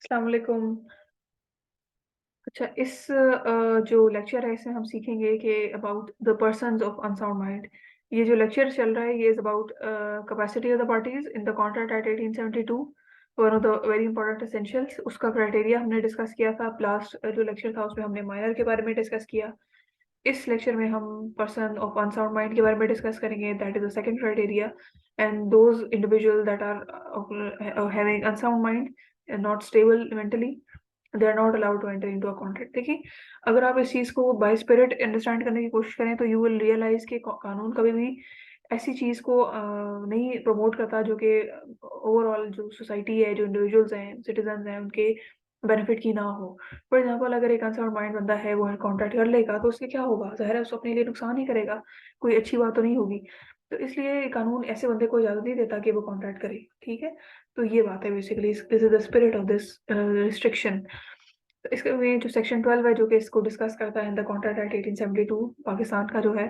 अस्सलाम वालेकुम। अच्छा जो लेक्चर है इसमें हम सीखेंगे कि about the persons of unsound mind. ये जो लेक्चर चल रहा है ये is about capacity of the parties in the contract at 1872। One of the very important essentials उसका क्राइटेरिया हमने डिस्कस किया था। लास्ट जो लेक्चर था उसमें हमने माइनर के बारे में डिस्कस किया। इस लेक्चर में हम पर्सन ऑफ अनसाउंड माइंड के बारे में डिस्कस करेंगे। That is the second criteria. And those individual that are having unsound mind and not stable mentally, they are not allowed to enter into a contract। देखिए, अगर आप इस चीज़ को bye spirit understand करने की कोशिश करें तो यू विल रियलाइज कि कानून कभी भी ऐसी चीज़ को नहीं प्रमोट करता जो कि ओवरऑल जो सोसाइटी है, जो इंडिविजुअल्स हैं, सिटीजन हैं, उनके बेनिफिट की ना हो। फॉर एग्जाम्पल, अगर एक अनसाउंड माइंड बंदा है वो कॉन्ट्रैक्ट कर लेगा तो उससे क्या होगा? ज़ाहिर है उसको अपने लिए नुकसान ही करेगा, कोई अच्छी बात तो नहीं होगी। तो इसलिए कानून ऐसे बंदे को इजाज़त नहीं देता कि वो कॉन्ट्रैक्ट करे। ठीक है, तो ये बात है basically. This is the spirit of this restriction. तो इसके में जो सेक्शन 12 है जो कि इसको डिस्कस करता है, द कॉन्ट्रैक्ट एक्ट 1872 पाकिस्तान का जो है,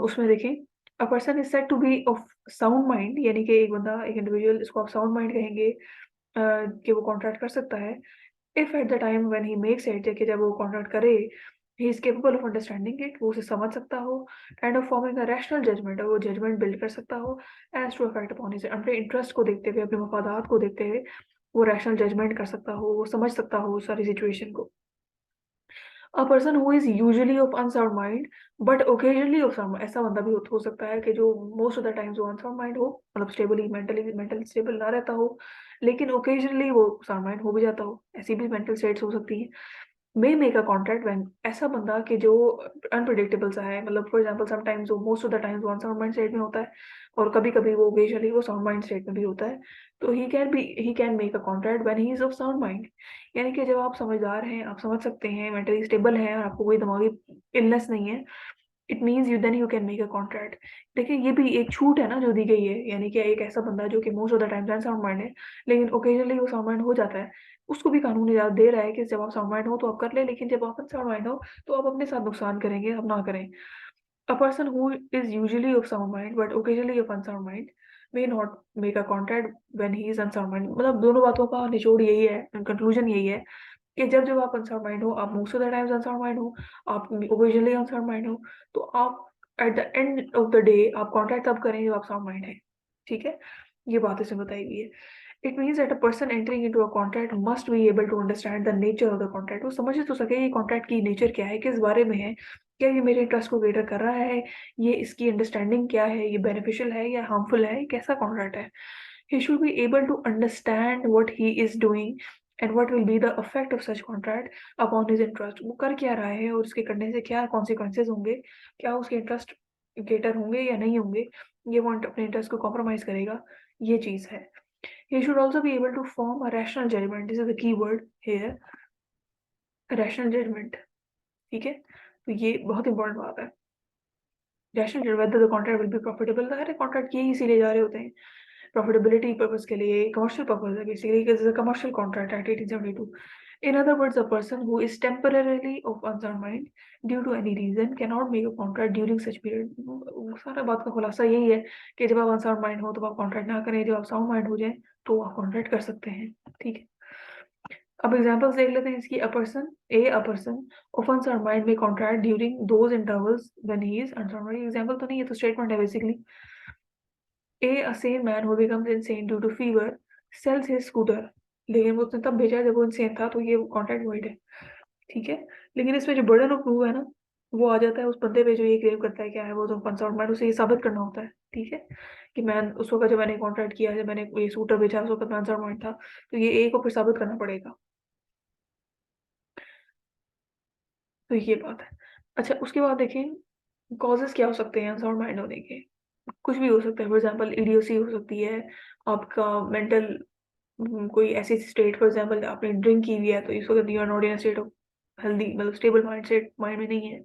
उसमें देखें, a person is said to be of sound mind, यानी कि एक बंदा, एक इंडिविजुअल, इसको आप साउंड माइंड कहेंगे कि वो कॉन्ट्रैक्ट कर सकता है if at the time when he makes it, कि जब वो कॉन्ट्रैक्ट करे, he is capable of understanding it, वो उसे समझ सकता हो, and of forming a rational judgment, वो जजमेंट बिल्ड कर सकता हो as to affect upon his, अपने इंटरेस्ट को देखते हुए, अपने मफादात को देखते हुए वो रैशनल जजमेंट कर सकता हो, वो समझ सकता हो सारी सिचुएशन को। अ person who is usually of unsound mind but occasionally of sound, ऐसा बंदा भी हो सकता है कि जो मोस्ट ऑफ द टाइम्स वो अनसाउंड माइंड हो, मतलब स्टेबली मेंटली स्टेबल ना रहता हो, लेकिन ओकेजनली वो साउंड माइंड हो भी जाता हो। ऐसी भी मेंटल स्टेट्स हो सकती हैं। May make a contract when, ऐसा बंदा कि जो अनप्रिडिक्टेबल सा है, मतलब फॉर एग्जांपल समटाइम्स वो मोस्ट ऑफ द टाइम्स वो अनसाउंड माइंड स्टेट में होता है और कभी-कभी वो ओकेजनली वो साउंड माइंड स्टेट में भी होता है। तो he can make a contract when he is of sound mind, यानी कि जब आप समझदार हैं, आप समझ सकते हैं, मेंटली स्टेबल हैं और आपको कोई दिमागी इलनेस नहीं है, it means you can make a contract. देखिए, ये भी एक छूट है ना जो दी गई है, यानी कि एक ऐसा बंदा जो कि most of the times unsound mind है लेकिन ओकेजनली वो साउंड माइंड हो जाता है, उसको भी कानून इजाज़त दे रहा है कि जब आप साउंड माइंड हो तो आप कर लें, लेकिन जब आप अनसाउंड माइंड हो तो आप अपने साथ नुकसान करेंगे, आप ना करें। A person who is usually of sound mind but occasionally of unsound mind may not make a contract when he is unsound mind। मतलब दोनों बातों का निचोड़ यही है, कंक्लूजन यही है कि जब जब आप अनसाउंड माइंड हो, आप most of the times unsound mind हो, आप ओकेजनली अनसाउंड माइंड हो, तो आप at the end of the day आप कॉन्ट्रैक्ट तब करें जब आप साउंड माइंड है। ठीक है, ये बात इसमें बताई गई है। It means that a person entering into a contract must be able to understand the nature of the contract. वो समझ तो सके ये कॉन्ट्रैक्ट की नेचर क्या है, किस बारे में है, क्या ये मेरे इंटरेस्ट को केटर कर रहा है, ये इसकी अंडरस्टैंडिंग क्या है, ये बेनिफिशियल है या हार्मफुल है, कैसा कॉन्ट्रैक्ट है। He should be able to understand what he is doing and what will be the effect of such contract upon his interest। वो कर क्या रहा है और उसके करने से क्या consequences होंगे, क्या उसके इंटरेस्ट केटर होंगे या नहीं होंगे, ये वो अपने इंटरेस्ट को कॉम्प्रोमाइज करेगा, ये चीज़ है। He should also be able to form a rational judgment, this is the key word here, rational judgment। ठीक है, तो ये बहुत इंपॉर्टेंट बात है। Rational whether the contract will be profitable, तो हर कॉन्ट्रैक्ट यही इसीलिए जा रहे होते हैं प्रॉफिटेबिलिटी पर्पस के लिए, कमर्शियल पर्पस है basically, because a commercial contract act 1872। In other words, a person who is temporarily of unsound mind due to any reason cannot make a contract during such period। वो सारा बात का खुलासा यही है कि जब आप अनसाउंड माइंड हो तो आप कॉन्ट्रैक्ट ना करें, जब आप साउंड माइंड हो जाए तो आप कॉन्ट्रैक्ट कर सकते हैं। ठीक है, अब एग्जांपल्स देख लेते हैं इसकी। A person of unsound mind में contract during those intervals when he is unsound mind. Example तो नहीं है, तो स्टेटमेंट है basically. A sane man who becomes insane due to fever sells his scooter। लेकिन वो उसने तब भेजा जब वो इंसेन था, तो ये कॉन्ट्रैक्ट वॉइड है। ठीक है, लेकिन इसमें जो बर्डन ऑफ प्रूफ है ना, वो आ जाता है उस बंदे पे जो ये क्लेम करता है, क्या है वो, तो कंसर्न मैन उसे ये साबित करना होता है। ठीक है, कि मैं उस वक्त जब मैंने कॉन्ट्रैक्ट किया, जब मैंने ये स्कूटर बेचा, उस वक्त मैं अनसर्ड था, तो ये ए को फिर साबित करना पड़ेगा। तो ये बात है। अच्छा, उसके बाद देखें कॉजेस क्या हो सकते हैं अनसाउंड माइंड होने के। कुछ भी हो सकता है, फॉर एग्जांपल इडियोसी हो सकती है, आपका मेंटल कोई ऐसी स्टेट, फॉर एग्जांपल आपने ड्रिंक की हुई है तो इस वक्त you are not in a state of healthy, मतलब स्टेबल माइंड सेट, माइंड में नहीं है।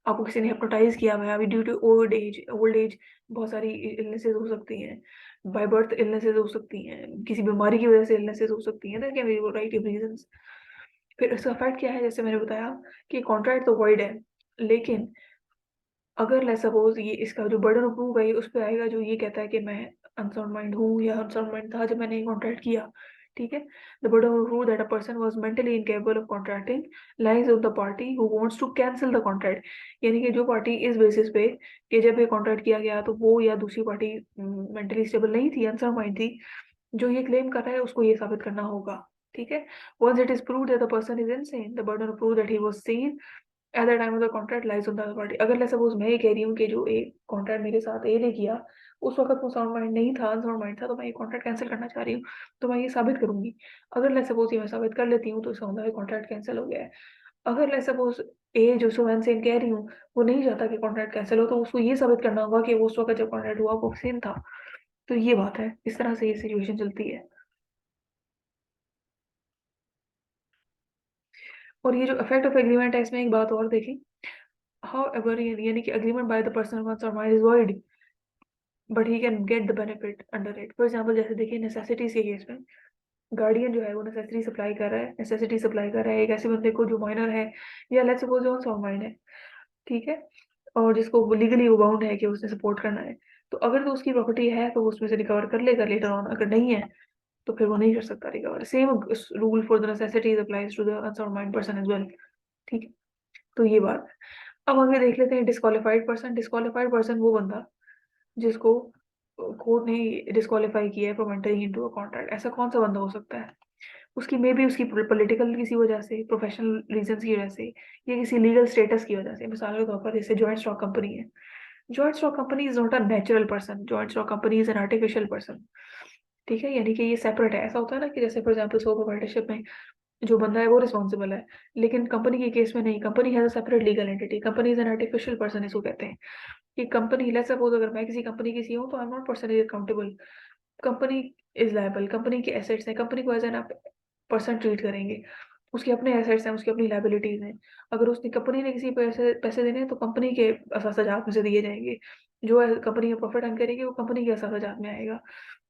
आपको किसी ने हिप्नोटाइज किया हुआ है अभी ड्यू टू ओल्ड एज, बहुत सारी इलनेसेस हो सकती हैं, बाय बर्थ इलनेसेस हो सकती हैं, किसी बीमारी की वजह से इलनेसेस हो सकती हैं, there can be variety of reasons. फिर इसका इफेक्ट क्या है, जैसे मैंने बताया कि कॉन्ट्रैक्ट तो वॉइड है, लेकिन अगर लेट्स सपोज ये इसका जो बर्डन ऑफ प्रूफ है ये उस पे आएगा जो ये कहता है कि मैं अनसाउंड माइंड हूँ या अनसाउंड माइंड था जब मैंने ये कॉन्ट्रैक्ट किया। ठीक है। The burden of proof that a person was mentally incapable of contracting lies on the party who wants to cancel the contract। यानी कि जो पार्टी इस बेसिस पे कि जब ये कॉन्ट्रैक्ट किया गया तो वो या दूसरी पार्टी मेंटली स्टेबल नहीं थी, अनसर माइंड थी, जो ये क्लेम कर रहा है उसको ये साबित करना होगा। ठीक है। Once it is proved that the person is insane, the burden of proof that he was sane at the time of the contract lies on the other party। अगर let's suppose मैं ये कह रही हूँ कि जो ए कॉन्ट्रैक्ट मेरे साथ ए ने किया उस वक्त वो साउंड माइंड नहीं था, अनसाउंड माइंड था, तो मैं ये कॉन्ट्रैक्ट कैंसिल करना चाह रही हूँ, तो मैं ये साबित करूंगी। अगर let's suppose ये मैं साबित कर लेती हूँ तो इसका मतलब कॉन्ट्रैक्ट कैंसिल हो गया है। अगर let's suppose ए जो सो सेन कह रही हूँ वो नहीं चाहता कि कॉन्ट्रैक्ट कैंसिल हो, तो उसको ये साबित करना होगा कि वो उस वक्त जब कॉन्ट्रैक्ट हुआ वो सेन था। तो ये बात है, इस तरह से ये सिचुएशन चलती है। और ये जो इफेक्ट ऑफ एग्रीमेंट है इसमें एक बात और देखी। हाउ एवर यानी कि agreement by the person once और mind is void but he can get the benefit under it. For example जैसे देखिए नेसेसिटीज के केस में गार्डियन जो है वो नेसेसिटी सप्लाई कर रहा है, नेसेसिटी सप्लाई कर रहा है एक ऐसे बंदे को जो माइनर है या let's suppose on song mind है, ठीक है, और जिसको लीगली वो बाउंड है कि उसने सपोर्ट करना है। तो अगर तो उसकी प्रॉपर्टी है तो वो उसमें से रिकवर कर लेगा लेटर ऑन, अगर नहीं है तो फिर वो नहीं कर सकता recover. Same rule for the necessities applies to the unsound mind person as well. ठीक है। तो ये बात। अब आगे देख लेते हैं डिस्क्वालिफाइड पर्सन। डिस्क्वालिफाइड पर्सन वो बंदा जिसको कोर्ट ने डिस्क्वालीफाई किया है from entering into a contract. ऐसा कौन सा बंदा हो सकता है? उसकी मे बी उसकी पॉलिटिकल किसी वजह से, प्रोफेशनल रीजंस की वजह से, या किसी लीगल स्टेटस की वजह से। मिसाल के तौर पर जैसे जॉइंट स्टॉक कंपनी है। Joint stock company is not a natural person, joint stock company is an artificial person. ठीक है। यानी कि ये सेपरेट है। ऐसा होता है ना कि जैसे फॉर एग्जाम्पल सो प्रोप्राइटरशिप में जो बंदा है वो रिस्पॉन्सिबल है, लेकिन कंपनी के केस में नहीं। Company has a separate legal entity, company is an artificial person इसको कहते हैं। कि कंपनी लेट्स सपोज अगर मैं किसी कंपनी की सीईओ हूं तो I am not personally accountable. Company is liable, company के एसेट्स हैं, कंपनी को एज एन पर्सन ट्रीट करेंगे। उसके अपने एसेट्स हैं, उसकी अपनी लाइबिलिटीज हैं। अगर उसने कंपनी ने किसी पैसे पैसे देने हैं तो कंपनी के असाजात में से दिए जाएंगे। जो कंपनी में प्रॉफिट अर्न करेगी वो कंपनी के असाजात में आएगा।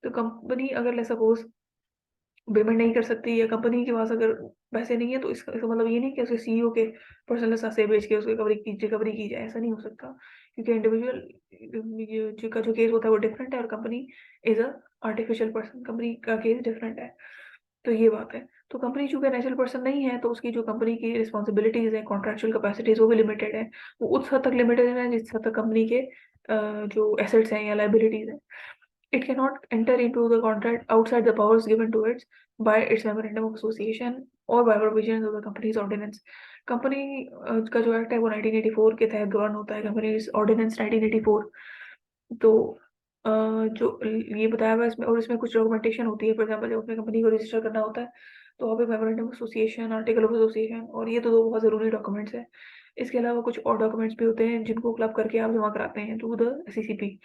तो कंपनी अगर ले सपोज पेमेंट नहीं कर सकती या कंपनी के पास अगर पैसे नहीं है तो इसका मतलब ये नहीं कि उसके सीईओ के पर्सनल से बेच के उसकी रिकवरी की जाए। ऐसा नहीं हो सकता, क्योंकि इंडिविजुअल का जो केस होता है वो डिफरेंट है और company is a artificial person, company का केस डिफरेंट है। तो ये बात है। तो कंपनी चूंकि नेचुरल पर्सन नहीं है तो उसकी जो कंपनी की रिस्पॉन्सिबिलिटीज है, कॉन्ट्रेक्चुअल कैपेसिटीज वो भी लिमिटेड है। वो उस हद तक लिमिटेड है जिस हद तक कंपनी के जो एसेट्स हैं या लाइबिलिटीज हैं। It cannot enter into the contract outside the powers given to it by its memorandum of association or by provisions of the company's ordinance। Company का जो एक्ट है वो 1984 के तहत गवर्न होता है, कंपनीज ऑर्डिनेंस 1984। तो जो ये बताया हुआ है इसमें, और इसमें कुछ डॉक्यूमेंटेशन होती है। फॉर एग्जाम्पल जब अपनी कंपनी को रजिस्टर करना होता है तो वहाँ पे memorandum of association, article of association, और ये तो दो बहुत ज़रूरी डॉक्यूमेंट्स हैं। इसके अलावा कुछ और डॉक्यूमेंट्स भी होते हैं जिनको क्लब करके आप जमा कराते हैं टू द सीसीपी।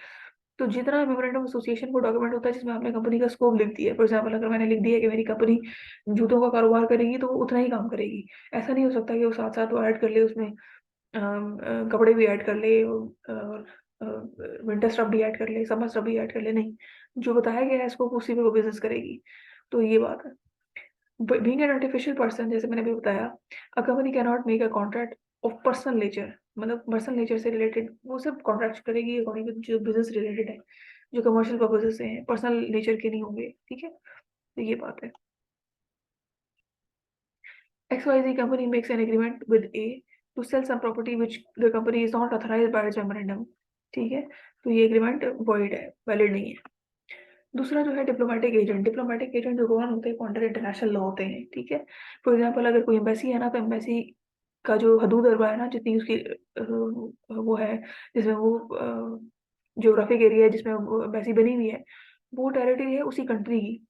तो जितना मेमोरेंडम एसोसिएशन को डॉक्यूमेंट होता है जिसमें आपने कंपनी का स्कोप लिख दिया है, फॉर एग्जाम्पल अगर मैंने लिख दिया कि मेरी कंपनी जूतों का कारोबार करेगी तो वो उतना ही काम करेगी। ऐसा नहीं हो सकता कि वो साथ साथ वो ऐड कर ले उसमें कपड़े भी ऐड कर ले और विंटर स्टफ भी ऐड कर ले, समर स्टफ भी ऐड कर ले। नहीं, जो बताया गया है स्कोप उसी पे वो बिजनेस करेगी। तो ये बात है। बीइंग एन आर्टिफिशियल पर्सन, जैसे मैंने अभी बताया, a company can not make a contract of personal nature. मतलब पर्सनल नेचर से रिलेटेड वो सिर्फ कॉन्ट्रैक्ट करेगी अकॉर्डिंग टू जो बिजनेस रिलेटेड है, जो कमर्शियल पर्पजेस से हैं, पर्सनल नेचर के नहीं होंगे। ठीक है। तो ये बात है। XYZ company makes an agreement with A to sell some property which the company is not authorized by its memorandum। ठीक है। तो ये एग्रीमेंट वॉइड है, वैलिड नहीं है। दूसरा जो है डिप्लोमेटिक एजेंट। डिप्लोमेटिक एजेंट जो गवर्न होते हैं वो अंडर इंटरनेशनल लॉ होते हैं। ठीक है। फॉर एग्जाम्पल अगर कोई एम्बेसी है ना तो एम्बेसी का जो हदूद अरबा है ना, जितनी उसकी वो है, जिसमें वो ज्योग्राफिक एरिया है जिसमें एम्बेसी बनी हुई है, वो टेरिटरी है उसी कंट्री की।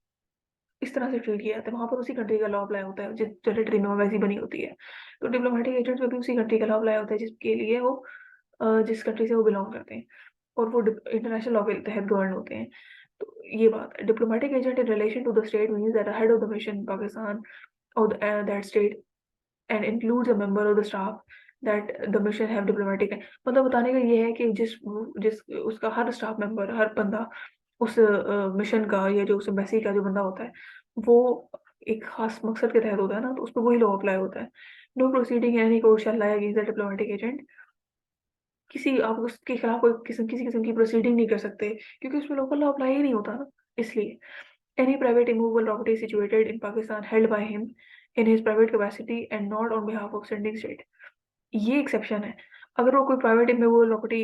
इस तरह से ट्रीट किया जाता है। वहां पर उसी कंट्री का लॉ अप्लाई होता है जिस टेरिटरी में वो वैसी बनी होती है। तो डिप्लोमेटिक एजेंट्स में भी उसी कंट्री का लॉ अप्लाई होता है जिसके लिए वो जिस कंट्री से वो बिलोंग करते हैं, और वो इंटरनेशनल लॉ के तहत गवर्न होते हैं। तो ये बात है। Diplomatic agent in relation to the state means that head of the mission Pakistan और that state and includes a member of the staff that the mission have diplomatic. मतलब बताने का ये है कि जिस जिस उसका हर स्टाफ मेंबर, हर बंदा उस मिशन का या जो उस एम्बेसी का जो बंदा होता है वो एक खास मकसद के तहत होता है ना, तो उस पर वही लॉ अप्लाई होता है। No proceeding any court shall lie against the diplomatic agent. किसी आप उसके खिलाफ कोई किसी किसी किस्म की प्रोसीडिंग नहीं कर सकते क्योंकि उसमें लोकल लॉ अप्लाई ही नहीं होता ना, इसलिए। Any private immovable property situated in Pakistan held by him in his private capacity and not on behalf of sending state. ये एक्सेप्शन है। अगर वो कोई प्राइवेट इमूवेबल प्रॉपर्टी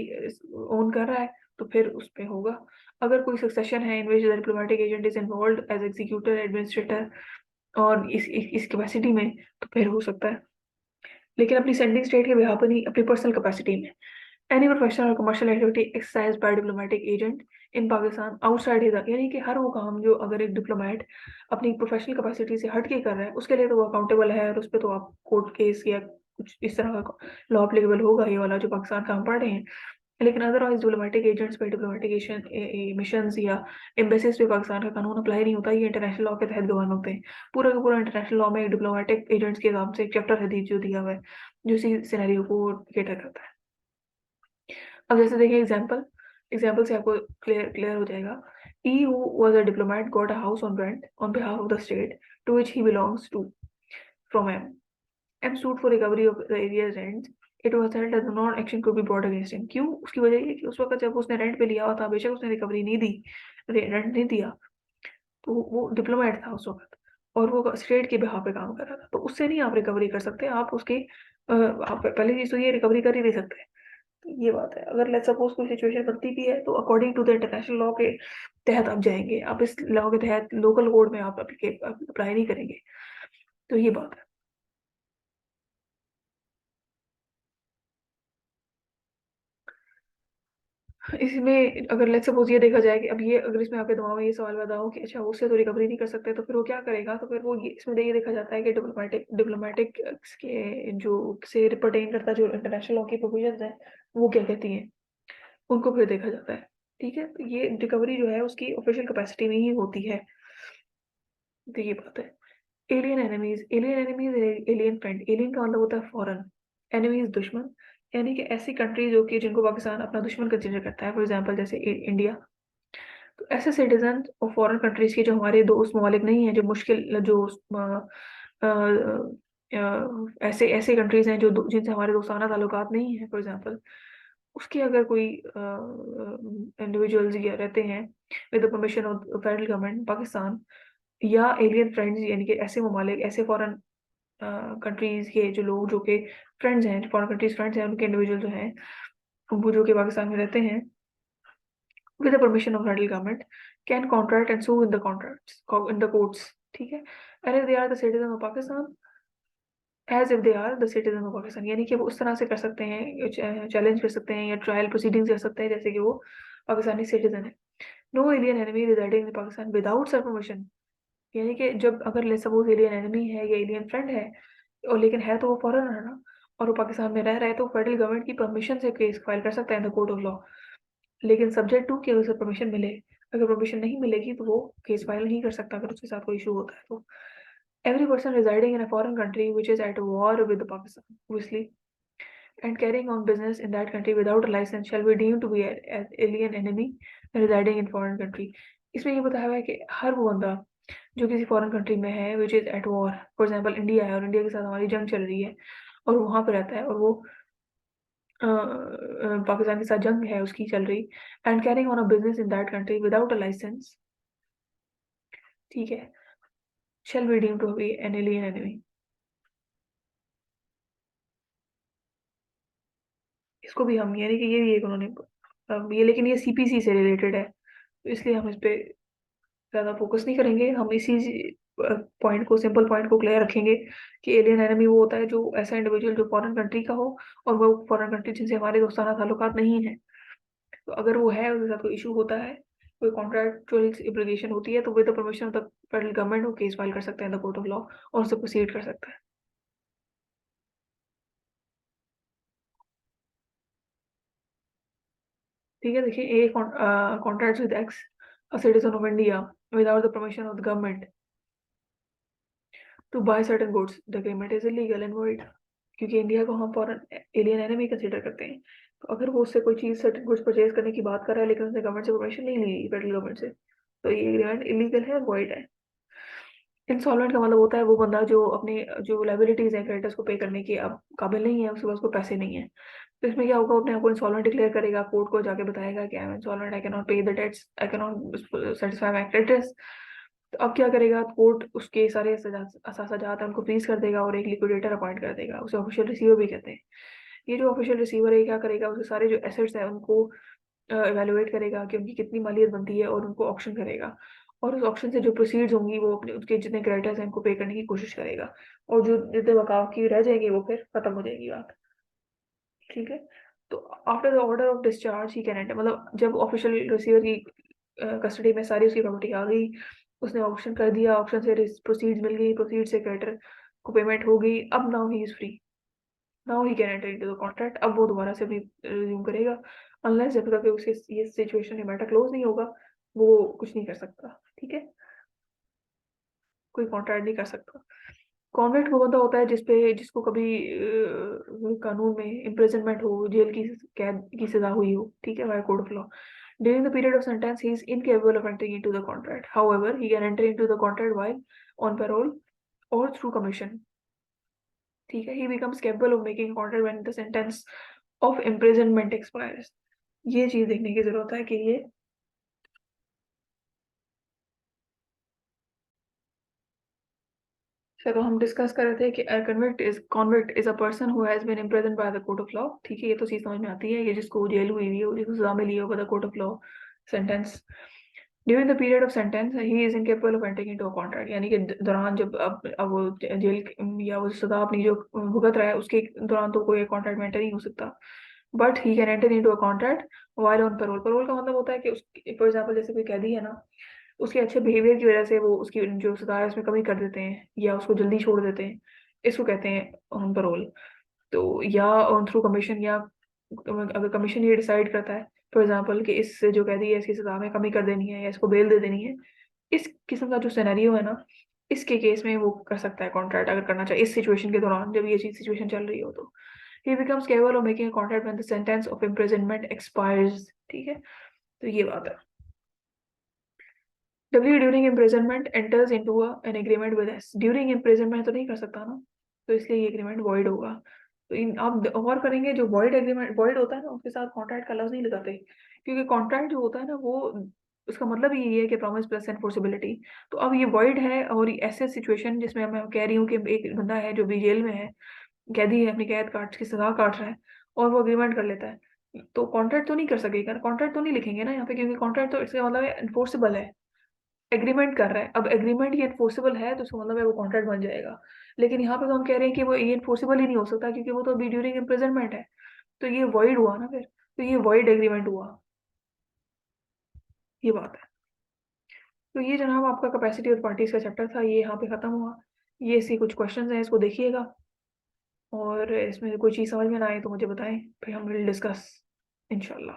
ओन कर रहा है तो फिर उस पे होगा। अगर कोई सक्सेशन है in which the diplomatic agent is involved as executor administrator और इस कैपेसिटी में तो फिर हो सकता है, लेकिन अपनी सेंडिंग स्टेट के बिहाफ पर नहीं, अपनी पर्सनल कैपेसिटी में। एनी प्रोफेशनल और commercial activity exercise by diplomatic agent in Pakistan outside his, यानी कि हर वो काम जो अगर एक डिप्लोमेट अपनी प्रोफेशनल कैपेसिटी से हट के कर रहा है उसके लिए तो वो अकाउंटेबल है और उस पर तो आप कोर्ट केस या कुछ इस तरह का लॉ अप्लीकेबल होगा, ये वाला जो पाकिस्तान का हम पढ़ रहे हैं। लेकिन अदरवाइज डिप्लोमेटिक एजेंट्स पे डिप्लोमेटिक मिशन या एम्बेसीज पे पाकिस्तान का कानून अप्लाई नहीं होता, ये इंटरनेशनल लॉ के तहत गवर्न होते हैं। पूरा का पूरा इंटरनेशनल लॉ में डिप्लोमेटिक एजेंट्स के हिसाब से एक चैप्टर है जो दिया हुआ है जो इसी सिनेरियो को केटर करता है। अब जैसे देखिए एग्जाम्पल से आपको क्लियर हो जाएगा। E who was a diplomat got a house on rent on behalf of the state to which he belongs to from M. M sued for recovery of the area's rent. It was held that no action could be brought against him. क्यों? उसकी वजह ये कि उस वक्त जब उसने rent पे लिया हुआ था, बेशक उसने रिकवरी नहीं दी, रेंट नहीं दिया, तो वो डिप्लोमेट था उस वक्त और वो स्टेट के बिहाफ पे काम कर रहा था, तो उससे नहीं आप रिकवरी कर सकते। आप उसके आप पहली चीज तो ये रिकवरी कर ही नहीं सकते। ये बात है। अगर लेट्स सपोज कोई सिचुएशन बनती भी है तो according to the international law के तहत आप जाएंगे, आप इस लॉ के तहत लोकल कोड में आप अप्लाई नहीं करेंगे। तो ये बात है। इसमें अगर लेट्स सपोज ये देखा जाए कि अब ये अगर इसमें आपके दिमाग में ये सवाल पैदा हो कि अच्छा उससे तो रिकवरी नहीं कर सकते तो फिर वो क्या करेगा, तो फिर वो इसमें ये देखा जाता है कि डिप्लोमेटिक के जो से परटेन करता जो इंटरनेशनल लॉ की प्रोविजंस हैं वो क्या कहती हैं, उनको फिर देखा जाता है। ठीक है, तो ये रिकवरी जो है उसकी ऑफिशियल कैपेसिटी में ही होती है। तो ये बात है। Alien enemies alien friend. Alien का मतलब होता है फॉरेन, एनिमीज दुश्मन, यानी कि ऐसी कंट्री जो कि जिनको पाकिस्तान अपना दुश्मन कंसिडर करता है, फॉर एग्जांपल जैसे इंडिया। तो ऐसे सिटीजन और फॉरेन कंट्रीज के जो हमारे दोस्त ममालिक नहीं है, जो मुश्किल जो अ, ऐसे ऐसे कंट्रीज हैं जो जिनसे हमारे दोस्ताना ताल्लुकात नहीं है, फॉर एग्जांपल उसके अगर कोई इंडिविजुअल्स या रहते हैं with the permission of federal government Pakistan, या एलियन फ्रेंड्स यानी कि ऐसे ममालिक ऐसे फॉरेन कंट्रीज के जो लोग जो कि फ्रेंड्स हैं, फॉरेन कंट्रीज फ्रेंड्स हैं, उनके इंडिविजुअल जो हैं वो जो कि पाकिस्तान में रहते हैं with the permission of federal government can contract and sue in the contracts in the courts। ठीक है, and if they are the citizen of Pakistan as if they are the citizen of Pakistan, यानी कि वो उस तरह से कर सकते हैं, चैलेंज कर सकते हैं या ट्रायल प्रोसीडिंग्स कर सकते हैं जैसे कि वो पाकिस्तानी सिटीजन है। No alien enemy residing in Pakistan without sir permission, यानी कि जब अगर ले सपोज एलियन एनिमी है या एलियन फ्रेंड है और लेकिन है तो वो फॉरेनर है ना, और वो पाकिस्तान में रह रहा है, तो फेडरल गवर्नमेंट की परमिशन से केस फाइल कर सकता है in the court of law, लेकिन सब्जेक्ट टू कि उसे परमिशन मिले। अगर परमिशन नहीं मिलेगी तो वो केस फाइल नहीं कर सकता अगर उसके साथ कोई इशू होता है तो। Every person residing in a foreign country which is at war with Pakistan obviously and carrying on business in that country without a license shall be deemed to be an alien enemy residing in foreign country। इसमें ये बताया हुआ है कि हर वो बंदा जो किसी फॉरेन कंट्री में है which is at war, for example India है और इंडिया के साथ हमारी जंग चल रही है और वहां पर रहता है और वो पाकिस्तान के साथ जंग है उसकी चल रही, and carrying on a business in that country without a licence, ठीक है, shall be deemed to be an alien enemy। इसको भी हम यानी कि ये भी एक उन्होंने ये, लेकिन ये सीपीसी से रिलेटेड है तो इसलिए हम इस पे ज्यादा फोकस नहीं करेंगे। हम इसी पॉइंट को, सिंपल पॉइंट को क्लियर रखेंगे कि एलियन एनिमी वो होता है जो ऐसा इंडिविजुअल जो फॉरेन कंट्री का हो और वो फॉरेन कंट्री जिनसे हमारे दोस्ताना ताल्लुकात नहीं है, तो अगर वो है उसके साथ कोई इशू होता है, कोई कॉन्ट्रैक्चुअल इब्लिगेशन होती है, तो with the permission of the federal government वो केस फाइल कर सकते हैं द कोर्ट ऑफ लॉ और उससे प्रोसीड कर सकता है। ठीक है, देखिए a contracts with X a citizen of India without the permission of the government to buy certain goods, the agreement is illegal and void. क्योंकि इंडिया को हम फॉरेन एलियन एनिमी कंसीडर करते हैं, तो अगर वो उससे कोई चीज सर्टेन गुड्स परचेज करने की बात कर रहा है लेकिन उसने गवर्नमेंट से परमिशन नहीं ली फेडरल गवर्नमेंट से, तो ये एग्रीमेंट इलीगल है, वॉइड है। इंसॉल्वेंट का मतलब होता है वो बंदा जो अपने जो लाइबिलिटीज है क्रेडिटर्स को पे करने की अब काबिल नहीं है, उसके पास कोई पैसे नहीं है, तो इसमें क्या होगा, अपने आप को इंसॉल्वेंट डिक्लेयर करेगा, कोर्ट को जाके बताएगा कि I am insolvent, I can not pay the debts, I can not satisfy my creditors, तो अब क्या करेगा कोर्ट, उसके सारे सजात उनको फ्रीज कर देगा और एक लिक्विडेटर अपॉइंट कर देगा, उसे ऑफिशियल रिसीवर भी कहते हैं। ये जो ऑफिशियल रिसीवर है क्या करेगा, उसके सारे जो एसेट्स हैं उनको एवेलुएट करेगा कि उनकी कितनी मालियत बनती है, और उनको ऑक्शन करेगा, और उस ऑक्शन से जो प्रोसीड्स होंगी वो अपने उसके जितने क्रेडिटर्स हैं उनको पे करने की कोशिश करेगा, और जो जितने बकाव की रह जाएंगे वो फिर खत्म हो जाएगी बात। ठीक है। तो after the order of discharge he can enter, मतलब जब ऑफिशियल रिसीवर की कस्टडी में सारी उसकी प्रॉपर्टी आ गई, उसने ऑप्शन कर दिया, ऑप्शन से प्रोसीड्स मिल गई, प्रोसीड से क्रेडिटर को पेमेंट हो गई, अब now he is free, now he can enter into the contract. अब वो दोबारा से अपनी रिज्यूम करेगा, अनलेस जब तक उसके ये सिचुएशन ये मैटर क्लोज नहीं होगा वो कुछ नहीं कर सकता। ठीक है, कोई कॉन्ट्रैक्ट नहीं कर सकता। कॉन्विक्ट वो बंदा होता है जिसको कभी कानून में इम्प्रिजनमेंट हो, जेल की कैद की सजा हुई हो, ठीक है, bye code of law. During the period of sentence, he is incapable of entering into the contract. However, he can enter into the contract while on parole or through commission. ठीक है, he becomes capable of making a contract when the sentence of imprisonment expires. ये चीज देखने की जरूरत है कि ये तो हम डिस्कस कर रहे थे कि convict is a person who has been imprisoned by the court of law. ठीक है, ये तो चीज समझ में आती है कि जिसको जेल हुई हुई है, जिसको सजा मिली हो bye the court of law, sentence. During the period of sentence he is incapable of entering into a contract, यानी कि दौरान जब अब वो जेल या वो सजा अपनी जो भुगत रहा है उसके दौरान तो कोई कॉन्ट्रैक्ट में एंटर नहीं हो सकता। But he can enter into a contract while on parole. Parole का मतलब होता है कि फॉर एग्जाम्पल जैसे कोई कैदी है ना, उसके अच्छे बिहेवियर की वजह से वो उसकी जो सजा है उसमें कमी कर देते हैं या उसको जल्दी छोड़ देते हैं, इसको कहते हैं ऑन पैरोल। तो या ऑन थ्रू कमीशन, या अगर कमीशन ये डिसाइड करता है फॉर एग्जाम्पल कि इस जो कैदी है इसकी सजा में कमी कर देनी है या इसको बेल दे देनी है, इस किस्म का जो सिनेरियो है ना, इसके केस में वो कर सकता है कॉन्ट्रैक्ट अगर करना चाहे, इस सिचुएशन के दौरान जब ये चीज सिचुएशन चल रही हो तो he becomes capable of making a contract when the sentence of imprisonment expires। ठीक है, तो ये बात है। W during imprisonment enters into an agreement with S। during imprisonment तो नहीं कर सकता ना, तो इसलिए ये एग्रीमेंट void होगा। तो इन आप और करेंगे, जो void एग्रीमेंट void होता है ना उसके साथ कॉन्ट्रैक्ट का लफ्ज नहीं लगाते, क्योंकि कॉन्ट्रैक्ट जो होता है ना वो उसका मतलब ही ये है कि प्रॉमिस प्लस एनफोर्सिबिलिटी। तो अब ये void है, और ये ऐसे सिचुएशन जिसमें मैं कह रही हूँ कि एक बंदा है जो भी जेल में है, कैदी है, अपनी कैद काट की सजा काट रहा है, और वो अग्रीमेंट कर लेता है, तो कॉन्ट्रैक्ट तो नहीं कर सकेगा, कॉन्ट्रैक्ट तो नहीं लिखेंगे ना यहाँ पे, क्योंकि कॉन्ट्रैक्ट तो इसका मतलब है एनफोर्सेबल है, एग्रीमेंट कर रहा है। अब एग्रीमेंट ये एनफोर्सेबल है तो उसका मतलब है वो कॉन्ट्रैक्ट बन जाएगा। लेकिन यहाँ पे तो हम कह रहे हैं कि वो ये एनफोर्सेबल ही नहीं हो सकता, क्योंकि वो तो अभी ड्यूरिंग इम्प्रिजनमेंट है, तो ये वॉइड हुआ ना फिर, तो ये वॉइड एग्रीमेंट हुआ, ये बात है। तो ये जनाब आपका कैपेसिटी और पार्टीज का चैप्टर था, ये यहाँ पे खत्म हुआ। ये इसी कुछ क्वेश्चंस हैं, इसको देखिएगा, और इसमें कोई चीज़ समझ में ना आए तो मुझे बताएं, फिर हम विल डिस्कस इंशाल्लाह।